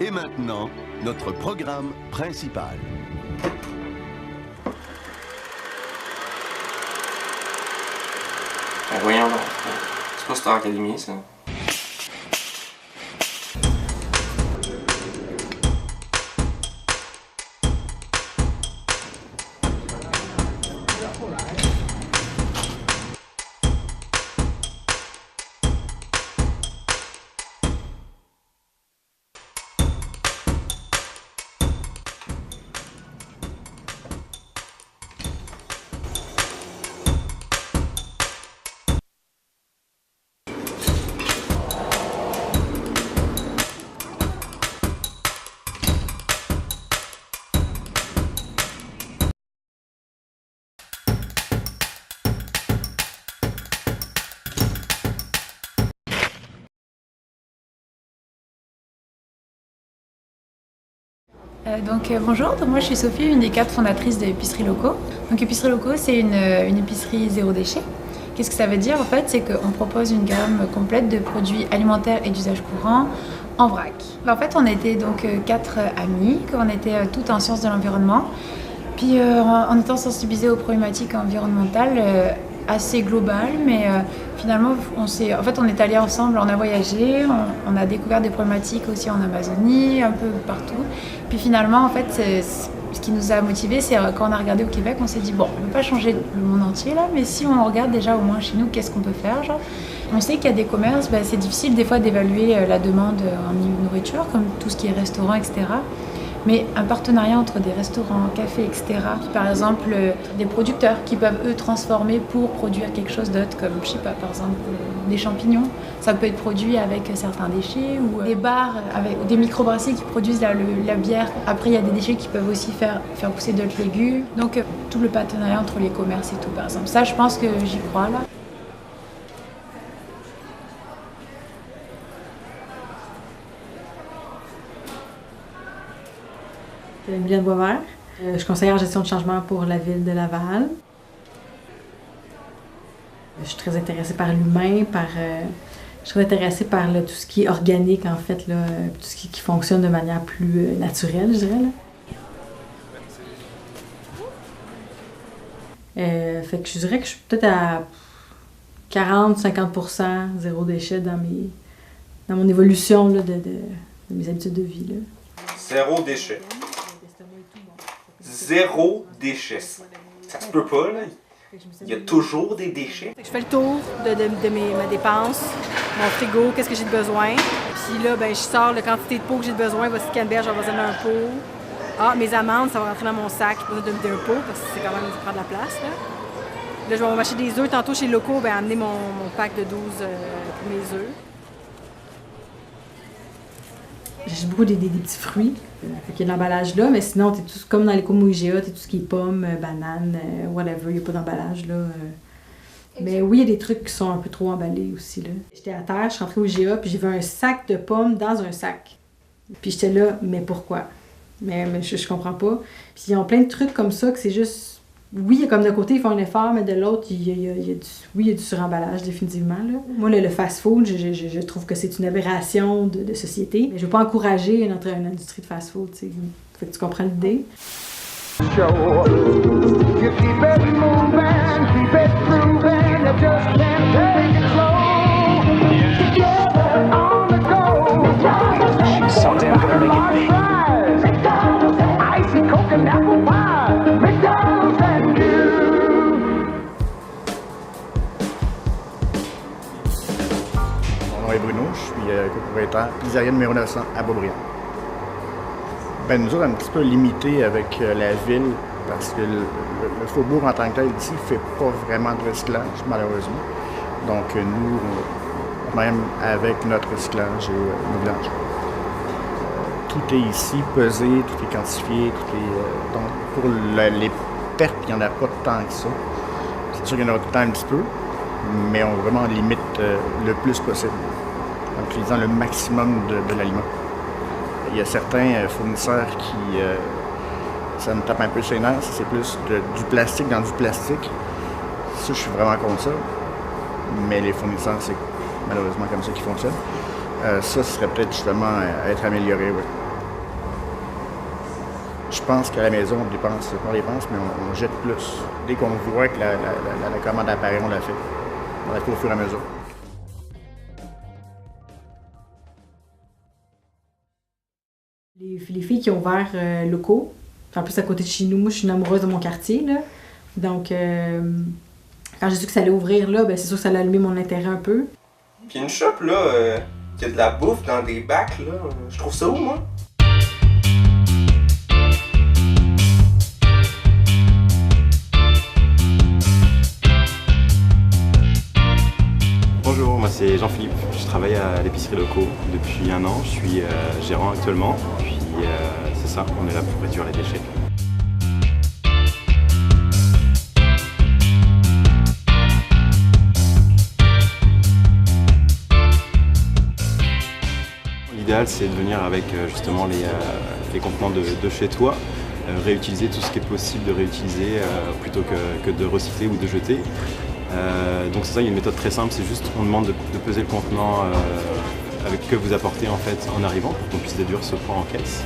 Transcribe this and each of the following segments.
Et maintenant, notre programme principal. Ben voyons donc. C'est pas Star Academy, ça. Bonjour, moi je suis Sophie, une des 4 fondatrices de Épicerie Locaux. Donc Épicerie Locaux, c'est une épicerie zéro déchet. Qu'est-ce que ça veut dire en fait? C'est qu'on propose une gamme complète de produits alimentaires et d'usage courant en vrac. En fait, on était donc 4 amies, on était toutes en sciences de l'environnement. Puis en étant sensibilisées aux problématiques environnementales assez globales, mais finalement on est allés ensemble, on a voyagé, on a découvert des problématiques aussi en Amazonie, un peu partout. Puis finalement en fait ce qui nous a motivés, c'est quand on a regardé au Québec, on s'est dit bon, on ne peut pas changer le monde entier là, mais si on regarde déjà au moins chez nous, qu'est-ce qu'on peut faire genre. On sait qu'il y a des commerces, c'est difficile des fois d'évaluer la demande en nourriture, comme tout ce qui est restaurant, etc. Mais un partenariat entre des restaurants, cafés, etc. Puis par exemple, des producteurs qui peuvent eux transformer pour produire quelque chose d'autre, comme je sais pas, par exemple des champignons. Ça peut être produit avec certains déchets ou des bars avec des microbrasseries qui produisent la bière. Après, il y a des déchets qui peuvent aussi faire pousser d'autres légumes. Donc tout le partenariat entre les commerces et tout, par exemple. Ça, je pense que j'y crois là. Mylène Boisvert. Je suis conseillère en gestion de changement pour la ville de Laval. Je suis très intéressée par l'humain, je suis très intéressée par tout ce qui est organique, en fait, là, tout ce qui fonctionne de manière plus naturelle, je dirais. Là. Fait que je dirais que je suis peut-être à 40-50% zéro déchet dans mon évolution là, de mes habitudes de vie. Là. Zéro déchet. Zéro déchet. Ça se peut pas, là. Il y a toujours des déchets. Je fais le tour de ma dépense, mon frigo, qu'est-ce que j'ai de besoin. Puis là, je sors la quantité de pot que j'ai de besoin. Voici canneberge, j'ai besoin d'un pot. Ah, mes amandes, ça va rentrer dans mon sac. J'ai besoin d'un pot parce que c'est quand même, ça prend de la place. Là, je vais m'acheter des œufs. Tantôt, chez Locaux, amener mon pack de 12 pour mes œufs. J'achète beaucoup des petits fruits. Il y a de l'emballage là, mais sinon, t'es tout comme dans les comos IGA, t'es tout ce qui est pommes, bananes, whatever, il n'y a pas d'emballage là. Mais oui, il y a des trucs qui sont un peu trop emballés aussi là. J'étais à terre, je suis rentrée au IGA, puis j'ai vu un sac de pommes dans un sac. Puis j'étais là, mais pourquoi? Mais je comprends pas. Puis ils ont plein de trucs comme ça que c'est juste... Oui, il y a comme d'un côté, ils font un effort, mais de l'autre, il y a du suremballage, définitivement. Là. Moi, le fast-food, je trouve que c'est une aberration de société. Mais je ne veux pas encourager une industrie de fast-food, tu sais. Fait que tu comprends l'idée. Bruno, je suis copropriétaire pizzeria numéro 900 à Beaubriand. Nous autres, un petit peu limité avec la ville parce que le faubourg en tant que tel ici ne fait pas vraiment de recyclage, malheureusement. Donc nous, même avec notre recyclage et nos vidanges. Tout est ici pesé, tout est quantifié, donc pour les pertes, il n'y en a pas tant que ça. C'est sûr qu'il y en aura tout le temps un petit peu, mais on vraiment limite le plus possible, en utilisant le maximum de l'aliment. Il y a certains fournisseurs qui, ça me tape un peu sur les nerfs, c'est plus du plastique dans du plastique. Ça, je suis vraiment contre ça, mais les fournisseurs, c'est malheureusement comme ça qu'ils fonctionnent. Ça serait peut-être justement à être amélioré, oui. Je pense qu'à la maison, on dépense, mais on jette plus. Dès qu'on voit que la commande apparaît, on la fait. On la fait au fur et à mesure. Les filles qui ont ouvert locaux, en plus à côté de chez nous, moi je suis une amoureuse de mon quartier, là. Donc quand j'ai su que ça allait ouvrir là, ben c'est sûr que ça allait allumer mon intérêt un peu. Puis une shop là, qui a de la bouffe dans des bacs là, je trouve ça où moi? Bonjour, moi c'est Jean-Philippe, je travaille à l'épicerie Locaux depuis 1 an, je suis gérant actuellement, puis c'est ça, on est là pour réduire les déchets. L'idéal c'est de venir avec justement les contenants de chez toi, réutiliser tout ce qui est possible de réutiliser plutôt que de recycler ou de jeter. Donc c'est ça, il y a une méthode très simple, c'est juste on demande de peser le contenant avec que vous apportez en fait en arrivant pour qu'on puisse déduire ce poids en caisse.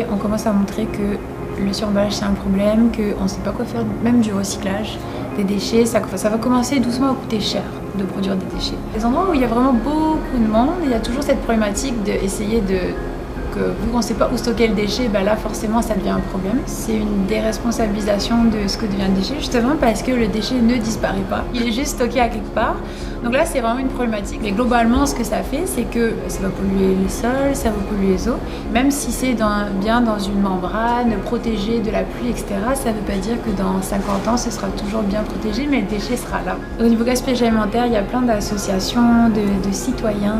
On commence à montrer que le suremballage c'est un problème, qu'on ne sait pas quoi faire, même du recyclage des déchets, ça va commencer doucement à coûter cher de produire des déchets. Les endroits où il y a vraiment beaucoup de monde, il y a toujours cette problématique d'essayer vu qu'on ne sait pas où stocker le déchet, ben là forcément ça devient un problème. C'est une déresponsabilisation de ce que devient le déchet, justement parce que le déchet ne disparaît pas, il est juste stocké à quelque part. Donc là c'est vraiment une problématique. Mais globalement ce que ça fait, c'est que ça va polluer les sols, ça va polluer les eaux. Même si c'est bien dans une membrane, protégé de la pluie, etc., ça ne veut pas dire que dans 50 ans ce sera toujours bien protégé, mais le déchet sera là. Au niveau gaspillage alimentaire, il y a plein d'associations, de citoyens,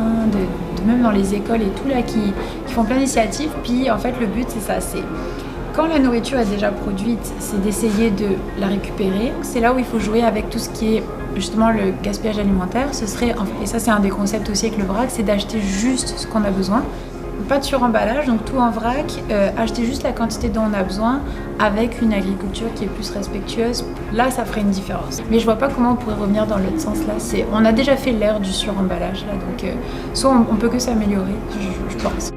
même dans les écoles et tout là, qui font plein d'initiatives. Puis en fait le but c'est ça, c'est quand la nourriture est déjà produite, c'est d'essayer de la récupérer. C'est là où il faut jouer avec tout ce qui est justement le gaspillage alimentaire. Ce serait, et ça c'est un des concepts aussi avec le vrac, c'est d'acheter juste ce qu'on a besoin. Pas de suremballage, donc tout en vrac, acheter juste la quantité dont on a besoin avec une agriculture qui est plus respectueuse. Là, ça ferait une différence. Mais je vois pas comment on pourrait revenir dans l'autre sens là. On a déjà fait l'ère du suremballage là, donc soit on peut que s'améliorer, je pense.